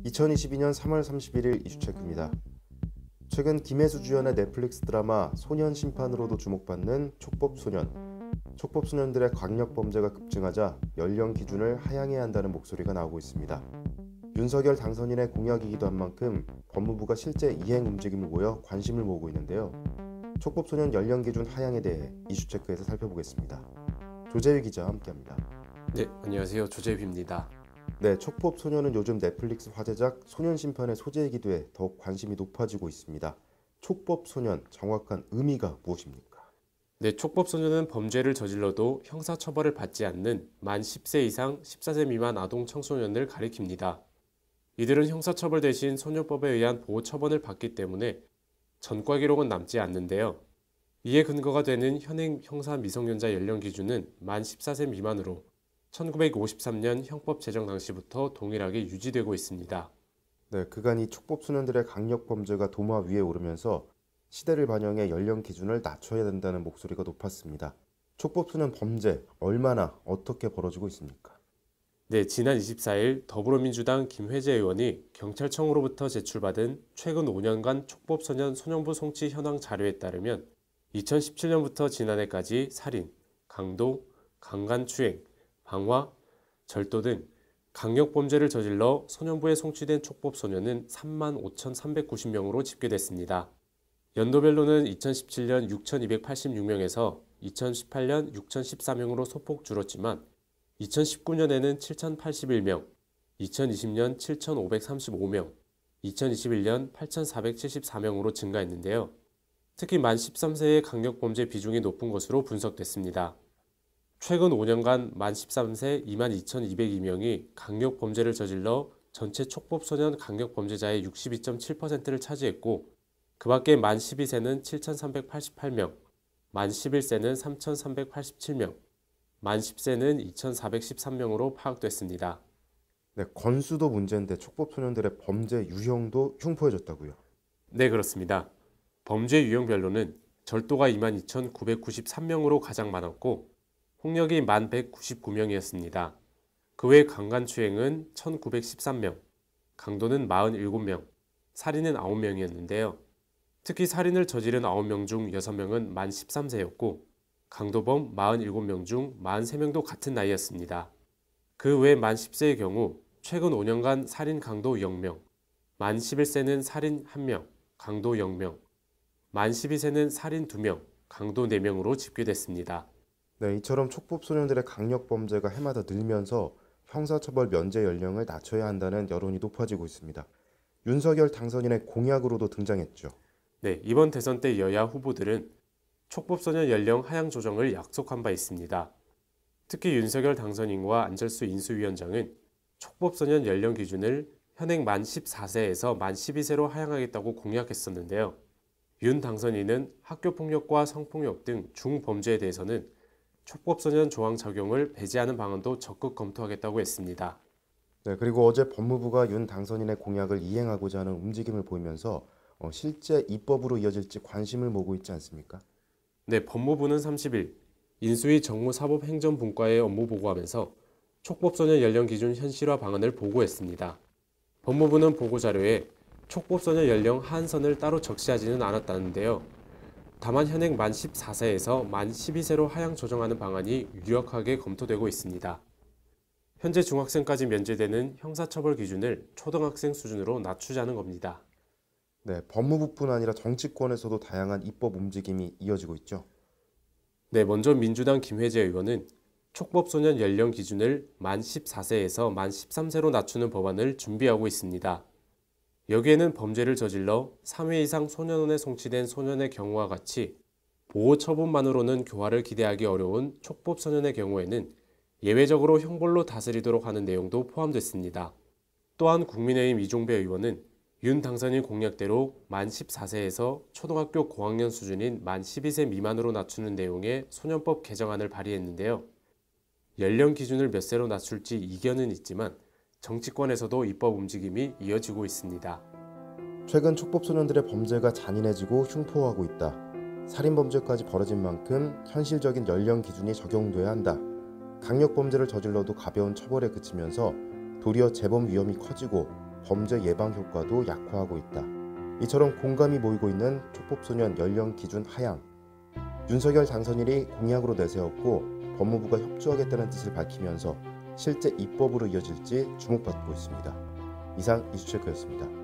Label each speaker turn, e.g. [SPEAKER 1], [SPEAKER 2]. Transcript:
[SPEAKER 1] 2022년 3월 31일 이슈체크입니다. 최근 김혜수 주연의 넷플릭스 드라마 소년 심판으로도 주목받는 촉법소년. 촉법소년들의 강력범죄가 급증하자 연령 기준을 하향해야 한다는 목소리가 나오고 있습니다. 윤석열 당선인의 공약이기도 한 만큼 법무부가 실제 이행 움직임을 보여 관심을 모으고 있는데요. 촉법소년 연령 기준 하향에 대해 이슈체크에서 살펴보겠습니다. 조재휘 기자와 함께합니다.
[SPEAKER 2] 네, 안녕하세요. 조재휘입니다.
[SPEAKER 1] 네, 촉법소년은 요즘 넷플릭스 화제작 소년심판의 소재이기도 해 더욱 관심이 높아지고 있습니다. 촉법소년, 정확한 의미가 무엇입니까?
[SPEAKER 2] 네, 촉법소년은 범죄를 저질러도 형사처벌을 받지 않는 만 10세 이상 14세 미만 아동 청소년을 가리킵니다. 이들은 형사처벌 대신 소년법에 의한 보호처분을 받기 때문에 전과 기록은 남지 않는데요. 이에 근거가 되는 현행 형사 미성년자 연령 기준은 만 14세 미만으로 1953년 형법 제정 당시부터 동일하게 유지되고 있습니다.
[SPEAKER 1] 네, 그간 이 촉법소년들의 강력범죄가 도마 위에 오르면서 시대를 반영해 연령 기준을 낮춰야 된다는 목소리가 높았습니다. 촉법소년 범죄 얼마나 어떻게 벌어지고 있습니까?
[SPEAKER 2] 네, 지난 24일 더불어민주당 김회재 의원이 경찰청으로부터 제출받은 최근 5년간 촉법소년 소년부 송치 현황 자료에 따르면 2017년부터 지난해까지 살인, 강도, 강간추행, 방화, 절도 등 강력범죄를 저질러 소년부에 송치된 촉법소년은 35,390명으로 집계됐습니다. 연도별로는 2017년 6,286명에서 2018년 6,014명으로 소폭 줄었지만 2019년에는 7,081명, 2020년 7,535명, 2021년 8,474명으로 증가했는데요. 특히 만 13세의 강력범죄 비중이 높은 것으로 분석됐습니다. 최근 5년간 만 13세 22,202명이 강력범죄를 저질러 전체 촉법소년 강력범죄자의 62.7%를 차지했고 그 밖에 만 12세는 7,388명, 만 11세는 3,387명, 만 10세는 2,413명으로 파악됐습니다.
[SPEAKER 1] 네, 건수도 문제인데 촉법소년들의 범죄 유형도 흉포해졌다고요?
[SPEAKER 2] 네, 그렇습니다. 범죄 유형별로는 절도가 22,993명으로 가장 많았고 폭력이 1,199명이었습니다. 그 외 강간추행은 1,913명, 강도는 47명, 살인은 9명이었는데요. 특히 살인을 저지른 9명 중 6명은 만 13세였고 강도범 47명 중 43명도 같은 나이였습니다. 그 외 만 10세의 경우 최근 5년간 살인 강도 0명, 만 11세는 살인 1명, 강도 0명, 만 12세는 살인 2명, 강도 4명으로 집계됐습니다.
[SPEAKER 1] 네, 이처럼 촉법소년들의 강력범죄가 해마다 늘면서 형사처벌 면제 연령을 낮춰야 한다는 여론이 높아지고 있습니다. 윤석열 당선인의 공약으로도 등장했죠.
[SPEAKER 2] 네, 이번 대선 때 여야 후보들은 촉법소년 연령 하향 조정을 약속한 바 있습니다. 특히 윤석열 당선인과 안철수 인수위원장은 촉법소년 연령 기준을 현행 만 14세에서 만 12세로 하향하겠다고 공약했었는데요. 윤 당선인은 학교폭력과 성폭력 등 중범죄에 대해서는 촉법소년 조항 적용을 배제하는 방안도 적극 검토하겠다고 했습니다.
[SPEAKER 1] 네, 그리고 어제 법무부가 윤 당선인의 공약을 이행하고자 하는 움직임을 보이면서 실제 입법으로 이어질지 관심을 모으고 있지 않습니까?
[SPEAKER 2] 네, 법무부는 30일 인수위 정무사법행정분과에 업무 보고하면서 촉법소년 연령 기준 현실화 방안을 보고했습니다. 법무부는 보고자료에 촉법소년 연령 하한선을 따로 적시하지는 않았다는데요. 다만 현행 만 14세에서 만 12세로 하향 조정하는 방안이 유력하게 검토되고 있습니다. 현재 중학생까지 면제되는 형사처벌 기준을 초등학생 수준으로 낮추자는 겁니다.
[SPEAKER 1] 네, 법무부뿐 아니라 정치권에서도 다양한 입법 움직임이 이어지고 있죠.
[SPEAKER 2] 네, 먼저 민주당 김회재 의원은 촉법소년 연령 기준을 만 14세에서 만 13세로 낮추는 법안을 준비하고 있습니다. 여기에는 범죄를 저질러 3회 이상 소년원에 송치된 소년의 경우와 같이 보호 처분만으로는 교화를 기대하기 어려운 촉법소년의 경우에는 예외적으로 형벌로 다스리도록 하는 내용도 포함됐습니다. 또한 국민의힘 이종배 의원은 윤 당선인 공약대로 만 14세에서 초등학교 고학년 수준인 만 12세 미만으로 낮추는 내용의 소년법 개정안을 발의했는데요. 연령 기준을 몇 세로 낮출지 이견은 있지만 정치권에서도 입법 움직임이 이어지고 있습니다.
[SPEAKER 1] 최근 촉법소년들의 범죄가 잔인해지고 흉포하고 있다. 살인범죄까지 벌어진 만큼 현실적인 연령 기준이 적용돼야 한다. 강력범죄를 저질러도 가벼운 처벌에 그치면서 도리어 재범 위험이 커지고 범죄 예방 효과도 약화하고 있다. 이처럼 공감이 모이고 있는 촉법소년 연령 기준 하향. 윤석열 당선인이 공약으로 내세웠고 법무부가 협조하겠다는 뜻을 밝히면서 실제 입법으로 이어질지 주목받고 있습니다. 이상 이슈체크였습니다.